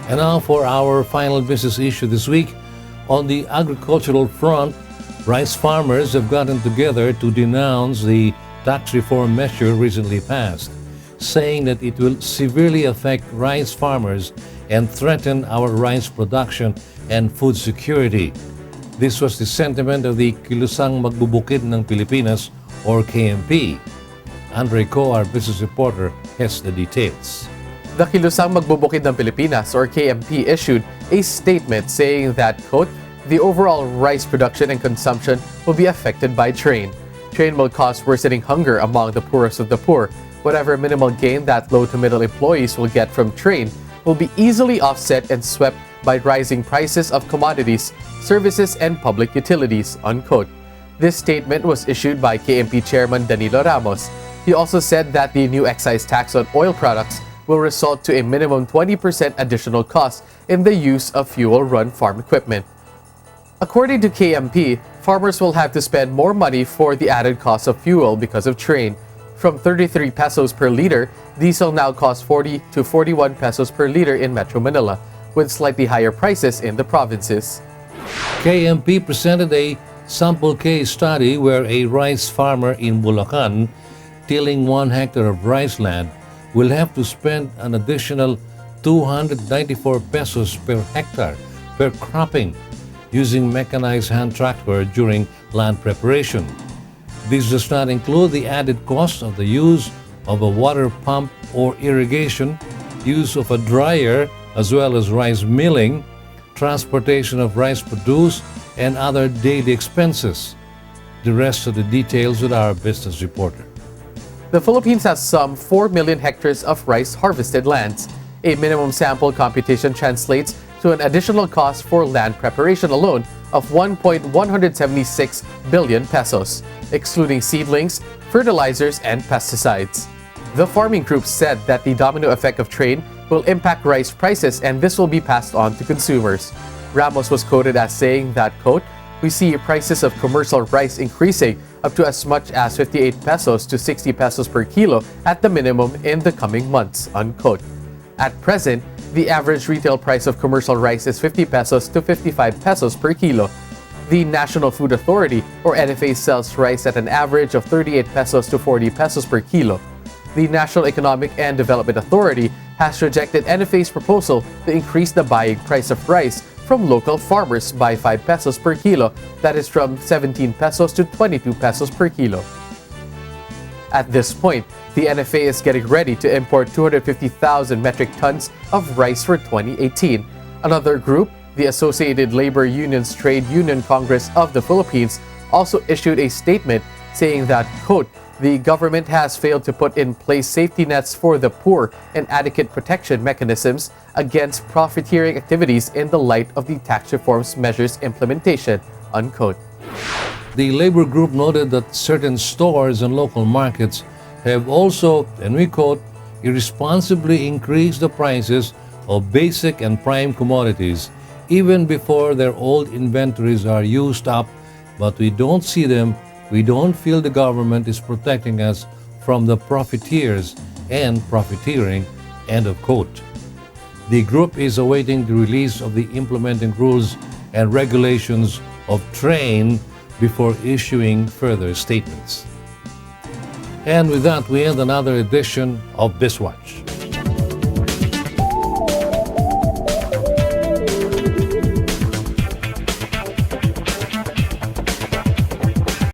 And now for our final business issue this week. On the agricultural front, rice farmers have gotten together to denounce the tax reform measure recently passed, saying that it will severely affect rice farmers and threaten our rice production and food security. This was the sentiment of the KilusangMagbubukidngPilipinas, or KMP. Andre Co, our business reporter, has the details. The KilusangMagbubukidngPilipinas, or KMP, issued a statement saying that, quote, the overall rice production and consumption will be affected by trade. Trade will cause worsening hunger among the poorest of the poor. Whatever minimal gain that low to middle employees will get from trade will be easily offset and swept by rising prices of commodities, services, and public utilities, unquote. This statement was issued by KMP Chairman Danilo Ramos. He also said that the new excise tax on oil products will result to a minimum 20% additional cost in the use of fuel-run farm equipment. According to KMP, farmers will have to spend more money for the added cost of fuel because of trade. From 33 pesos per liter, diesel now costs 40 to 41 pesos per liter in Metro Manila, with slightly higher prices in the provinces. KMP presented a sample case study where a rice farmer in Bulacan, tilling 1 hectare of rice land, will have to spend an additional 294 pesos per hectare per cropping using mechanized hand tractor during land preparation. This does not include the added cost of the use of a water pump or irrigation, use of a dryer, as well as rice milling, transportation of rice produced, and other daily expenses. The rest of the details with our business reporter. The Philippines has some 4 million hectares of rice harvested lands. A minimum sample computation translates to an additional cost for land preparation alone of 1.176 billion pesos, excluding seedlings, fertilizers, and pesticides. The farming group said that the domino effect of trade will impact rice prices and this will be passed on to consumers. Ramos was quoted as saying that, quote, we see prices of commercial rice increasing up to as much as 58 pesos to 60 pesos per kilo at the minimum in the coming months, unquote. At present, the average retail price of commercial rice is 50 pesos to 55 pesos per kilo. The National Food Authority, or NFA, sells rice at an average of 38 pesos to 40 pesos per kilo. The National Economic and Development Authority has rejected NFA's proposal to increase the buying price of rice from local farmers by 5 pesos per kilo, that is from 17 pesos to 22 pesos per kilo. At this point, the NFA is getting ready to import 250,000 metric tons of rice for 2018. Another group, the Associated Labor Unions Trade Union Congress of the Philippines, also issued a statement saying that, quote, the government has failed to put in place safety nets for the poor and adequate protection mechanisms against profiteering activities in the light of the tax reforms measures implementation, unquote. The labor group noted that certain stores and local markets have also, and we quote, irresponsibly increased the prices of basic and prime commodities even before their old inventories are used up, but we don't see them. We don't feel the government is protecting us from the profiteers and profiteering, end of quote. The group is awaiting the release of the implementing rules and regulations of train before issuing further statements. And with that, we end another edition of Bizwatch.